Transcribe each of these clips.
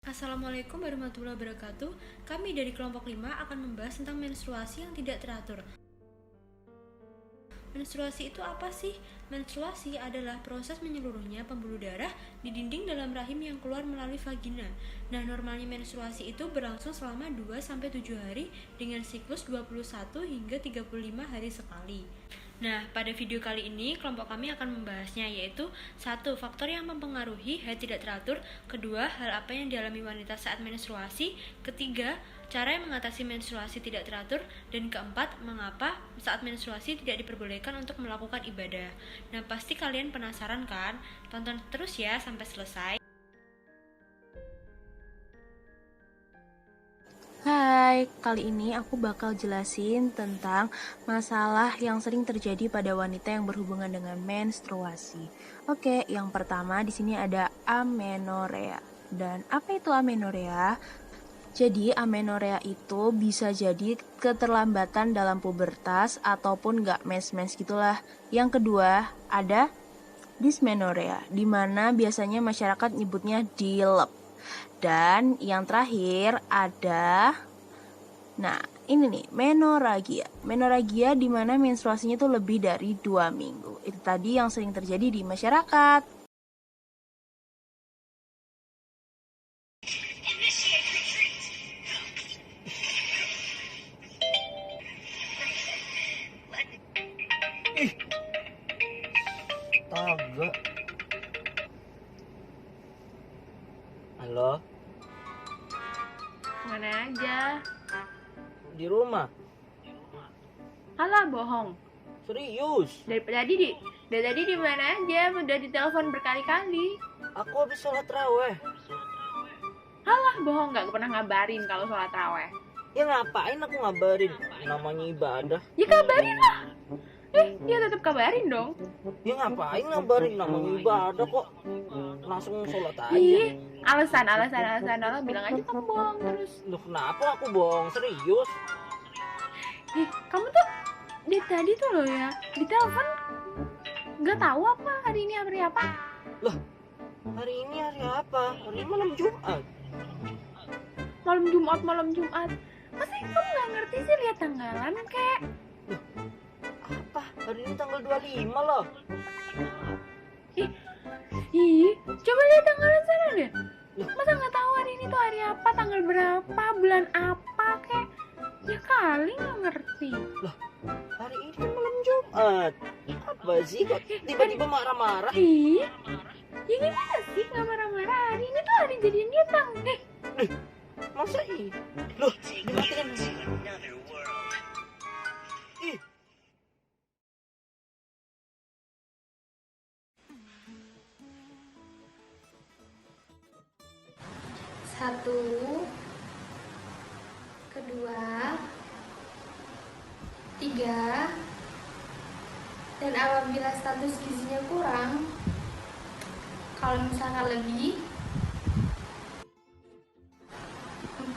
Assalamualaikum warahmatullahi wabarakatuh. Kami dari kelompok 5 akan membahas tentang menstruasi yang tidak teratur. Menstruasi itu apa sih? Menstruasi adalah proses menyeluruhnya pembuluh darah di dinding dalam rahim yang keluar melalui vagina. Nah, normalnya menstruasi itu berlangsung selama 2-7 hari dengan siklus 21 hingga 35 hari sekali. Nah, pada video kali ini kelompok kami akan membahasnya, yaitu 1. Faktor yang mempengaruhi haid tidak teratur. 2. Hal apa yang dialami wanita saat menstruasi. 3. Cara yang mengatasi menstruasi tidak teratur. Dan 4. Mengapa saat menstruasi tidak diperbolehkan untuk melakukan ibadah. Nah, pasti kalian penasaran kan? Tonton terus ya sampai selesai. Hai, kali ini aku bakal jelasin tentang masalah yang sering terjadi pada wanita yang berhubungan dengan menstruasi. Oke, yang pertama di sini ada amenorea. Dan apa itu amenorea? Jadi amenorea itu bisa jadi keterlambatan dalam pubertas ataupun gak mens-mens gitulah. Yang kedua ada dysmenorrhea, di mana biasanya masyarakat nyebutnya DILP. Dan yang terakhir ada, nah ini nih, menorrhagia. Menorrhagia di mana menstruasinya tuh lebih dari 2 minggu. Itu tadi yang sering terjadi di masyarakat. Astaga. Halo, Mana aja? di rumah. Alah, bohong. Serius. Dari tadi di mana aja? Udah ditelepon berkali-kali. Aku habis sholat raweh. Alah, bohong, nggak pernah ngabarin kalau sholat raweh. Ya ngapain aku ngabarin? Namanya ibadah. Ya kabarin lah. Dia tetap kabarin dong. Ya ngapain ngabarin? Namanya ibadah kok. Langsung sholat aja. Ih, alasan Allah bilang aja kamu bohong terus. Loh kenapa aku bohong? Serius. Kamu tuh dari tadi tuh loh ya, ditelepon nggak tahu apa hari ini hari apa. Loh, hari ini hari apa? Hari ini malam Jumat. Malam Jumat. Masa kamu nggak ngerti sih, lihat tanggalan kek. Apa? Hari ini tanggal 25 loh. Coba lihat tanggalan sana deh. Masa nggak tahu hari ini tuh hari apa, tanggal berapa, bulan apa kek? Ya kali nggak ngerti. Loh, hari ini kan malam Jumat. Apa sih kok tiba-tiba marah-marah? Ya gimana sih nggak marah-marah? Hari ini tuh hari jadian dia Masa ini? Loh, dimatiin. Ih. Satu, kedua, 3, dan apabila status gizinya kurang, kalau misalkan lebih, 4.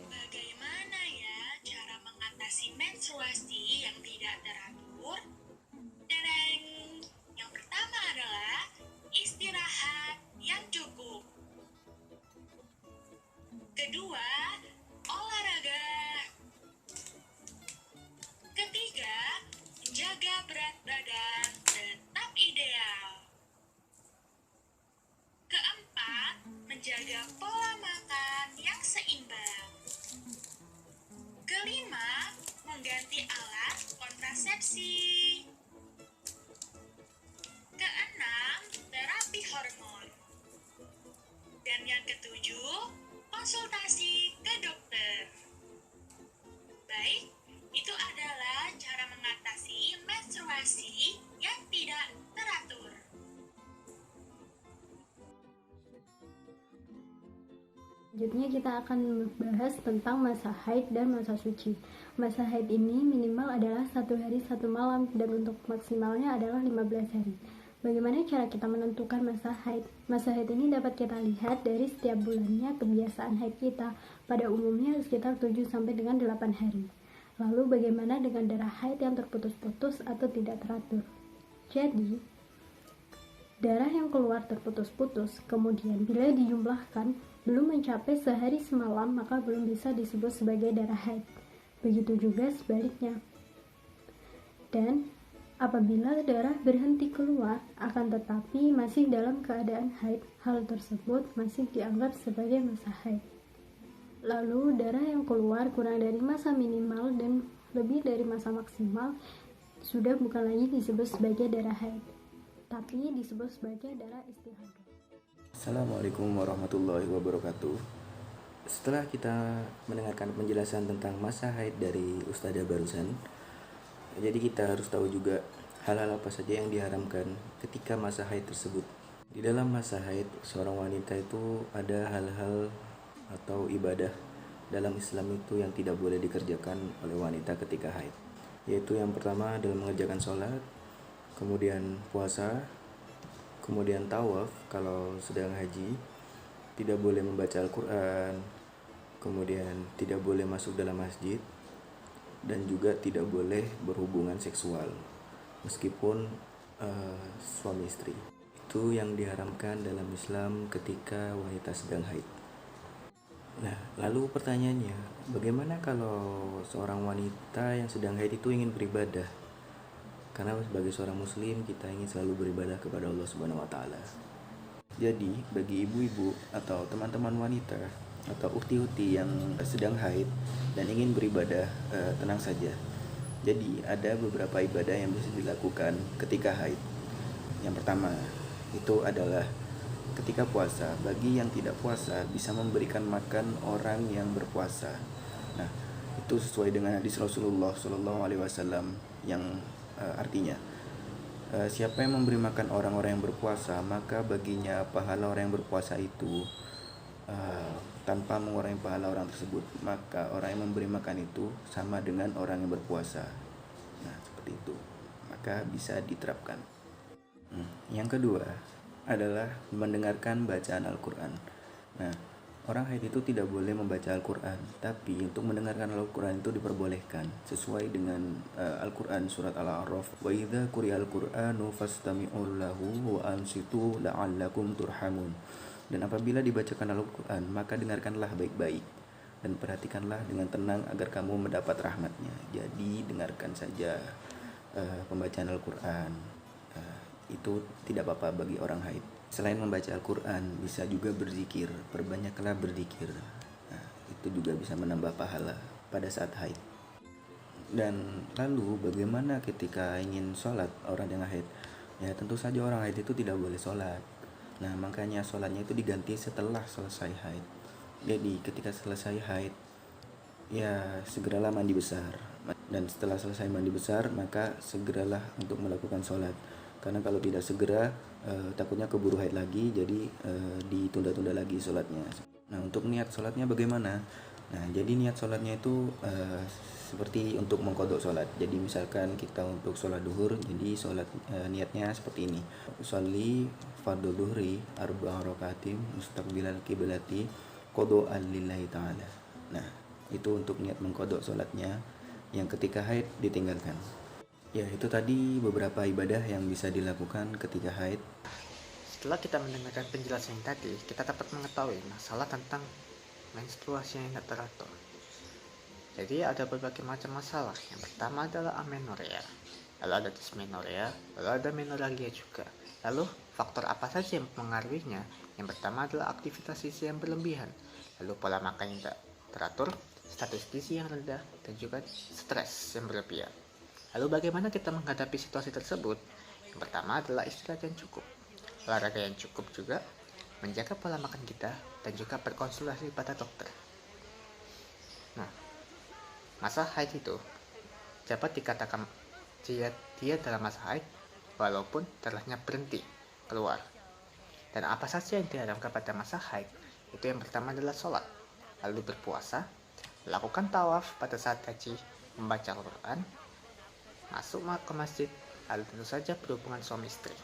Bagaimana ya cara mengatasi menstruasi yang tidak teratur? Dan yang pertama adalah istirahat yang cukup. Kedua, olahraga. Ketiga, menjaga berat badan tetap ideal. Keempat, menjaga pola makan yang seimbang. Kelima, mengganti alat kontrasepsi. Keenam, terapi hormon. Dan yang ketujuh, konsultasi ke dokter. Baik, itu adalah cara mengatasi menstruasi yang tidak teratur. Selanjutnya kita akan membahas tentang masa haid dan masa suci. Masa haid ini minimal adalah 1 hari 1 malam dan untuk maksimalnya adalah 15 hari. Bagaimana cara kita menentukan masa haid? Masa haid ini dapat kita lihat dari setiap bulannya kebiasaan haid kita. Pada umumnya sekitar 7 sampai dengan 8 hari. Lalu bagaimana dengan darah haid yang terputus-putus atau tidak teratur? Jadi, darah yang keluar terputus-putus, kemudian bila dijumlahkan belum mencapai sehari semalam, maka belum bisa disebut sebagai darah haid. Begitu juga sebaliknya. Dan apabila darah berhenti keluar, akan tetapi masih dalam keadaan haid, hal tersebut masih dianggap sebagai masa haid. Lalu darah yang keluar kurang dari masa minimal dan lebih dari masa maksimal sudah bukan lagi disebut sebagai darah haid, tapi disebut sebagai darah istihadah. Assalamualaikum warahmatullahi wabarakatuh. Setelah kita mendengarkan penjelasan tentang masa haid dari Ustadzah barusan, jadi kita harus tahu juga hal-hal apa saja yang diharamkan ketika masa haid tersebut. Di dalam masa haid, seorang wanita itu ada hal-hal atau ibadah dalam Islam itu yang tidak boleh dikerjakan oleh wanita ketika haid, yaitu yang pertama adalah mengerjakan sholat, kemudian puasa, kemudian tawaf kalau sedang haji, tidak boleh membaca Al-Quran, kemudian tidak boleh masuk dalam masjid, dan juga tidak boleh berhubungan seksual meskipun suami istri. Itu yang diharamkan dalam Islam ketika wanita sedang haid. Nah, lalu pertanyaannya, bagaimana kalau seorang wanita yang sedang haid itu ingin beribadah? Karena sebagai seorang muslim kita ingin selalu beribadah kepada Allah Subhanahu wa taala. Jadi, bagi ibu-ibu atau teman-teman wanita atau ukti-ukti yang sedang haid dan ingin beribadah, tenang saja. Jadi, ada beberapa ibadah yang bisa dilakukan ketika haid. Yang pertama, itu adalah ketika puasa. Bagi yang tidak puasa bisa memberikan makan orang yang berpuasa. Nah, itu sesuai dengan hadis Rasulullah SAW yang artinya siapa yang memberi makan orang-orang yang berpuasa, maka baginya pahala orang yang berpuasa itu tanpa mengurangi pahala orang tersebut. Maka orang yang memberi makan itu sama dengan orang yang berpuasa. Nah, seperti itu. Maka bisa diterapkan. Yang kedua adalah mendengarkan bacaan Al-Quran. Nah, orang haid itu tidak boleh membaca Al-Quran, tapi untuk mendengarkan Al-Quran itu diperbolehkan sesuai dengan Al-Quran surat Al-A'raf, wa idza quri'al Qur'anu fastami'u lahu wa ansitu la'allakum turhamun. Dan apabila dibacakan Al-Quran, maka dengarkanlah baik-baik dan perhatikanlah dengan tenang agar kamu mendapat rahmatnya. Jadi dengarkan saja pembacaan Al-Quran. Itu tidak apa-apa bagi orang haid. Selain membaca Al-Quran, bisa juga berzikir. Perbanyaklah berzikir. Nah, itu juga bisa menambah pahala pada saat haid. Dan lalu bagaimana ketika ingin sholat orang yang haid? Ya, tentu saja orang haid itu tidak boleh sholat. Nah, makanya sholatnya itu diganti setelah selesai haid. Jadi ketika selesai haid, ya segeralah mandi besar. Dan setelah selesai mandi besar, maka segeralah untuk melakukan sholat. Karena kalau tidak segera, takutnya keburu haid lagi, jadi ditunda-tunda lagi sholatnya. Nah, untuk niat sholatnya bagaimana? Nah, jadi niat sholatnya itu seperti untuk mengkodok sholat. Jadi misalkan kita untuk sholat duhur, jadi sholat niatnya seperti ini. Sholli fardhu duhri arba'a rakaatim mustaqbilal qiblati qoda'an lillahi ta'ala. Nah, itu untuk niat mengkodok sholatnya yang ketika haid ditinggalkan. Ya, itu tadi beberapa ibadah yang bisa dilakukan ketika haid. Setelah kita mendengarkan penjelasan yang tadi, kita dapat mengetahui masalah tentang menstruasi yang tidak teratur. Jadi ada berbagai macam masalah. Yang pertama adalah amenorrea, lalu ada dysmenorrhea, lalu ada menorrhagia juga. Lalu faktor apa saja yang mempengaruhinya? Yang pertama adalah aktivitas gizi yang berlebihan, lalu pola makan yang tidak teratur, status gizi yang rendah, dan juga stres yang berlebihan. Lalu bagaimana kita menghadapi situasi tersebut? Yang pertama adalah istirahat yang cukup, olahraga yang cukup juga, menjaga pola makan kita, dan juga berkonsultasi pada dokter. Nah, masa haid itu dapat dikatakan dia dalam masa haid walaupun darahnya berhenti keluar. Dan apa saja yang diharamkan pada masa haid? Itu yang pertama adalah sholat, lalu berpuasa, melakukan tawaf pada saat haji, membaca Al-Quran, masuk ke masjid, lalu tentu saja berhubungan suami istri.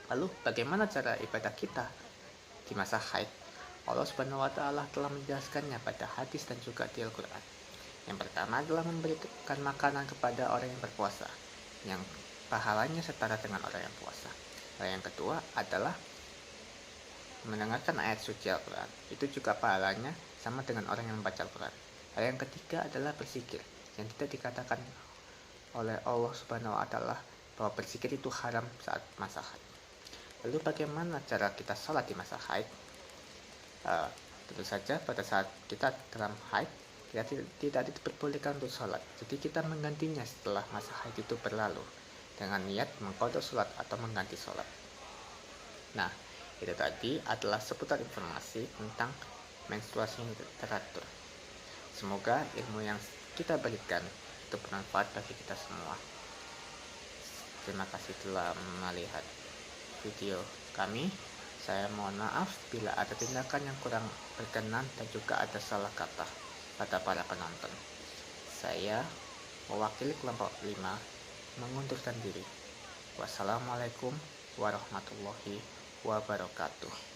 Lalu bagaimana cara ibadah kita di masa haid? Allah Subhanahu wa taala telah menjelaskannya pada hadis dan juga di Al-Quran. Yang pertama adalah memberikan makanan kepada orang yang berpuasa, yang pahalanya setara dengan orang yang puasa. Lalu yang kedua adalah mendengarkan ayat suci Al-Quran. Itu juga pahalanya sama dengan orang yang membaca Al-Quran. Lalu yang ketiga adalah berzikir, yang tidak dikatakan oleh Allah Subhanahu wa Ta'ala bahwa berzikir itu haram saat masa haid. Lalu bagaimana cara kita sholat di masa haid? Tentu saja pada saat kita dalam haid, kita tidak diperbolehkan untuk sholat. Jadi kita menggantinya setelah masa haid itu berlalu dengan niat mengqadha sholat atau mengganti sholat. Nah, itu tadi adalah seputar informasi tentang menstruasi yang teratur. Semoga ilmu yang kita berikan itu bermanfaat bagi kita semua. Terima kasih telah melihat video kami. Saya mohon maaf bila ada tindakan yang kurang berkenan dan juga ada salah kata pada para penonton. Saya mewakili kelompok 5 mengundurkan diri. Wassalamualaikum warahmatullahi wabarakatuh.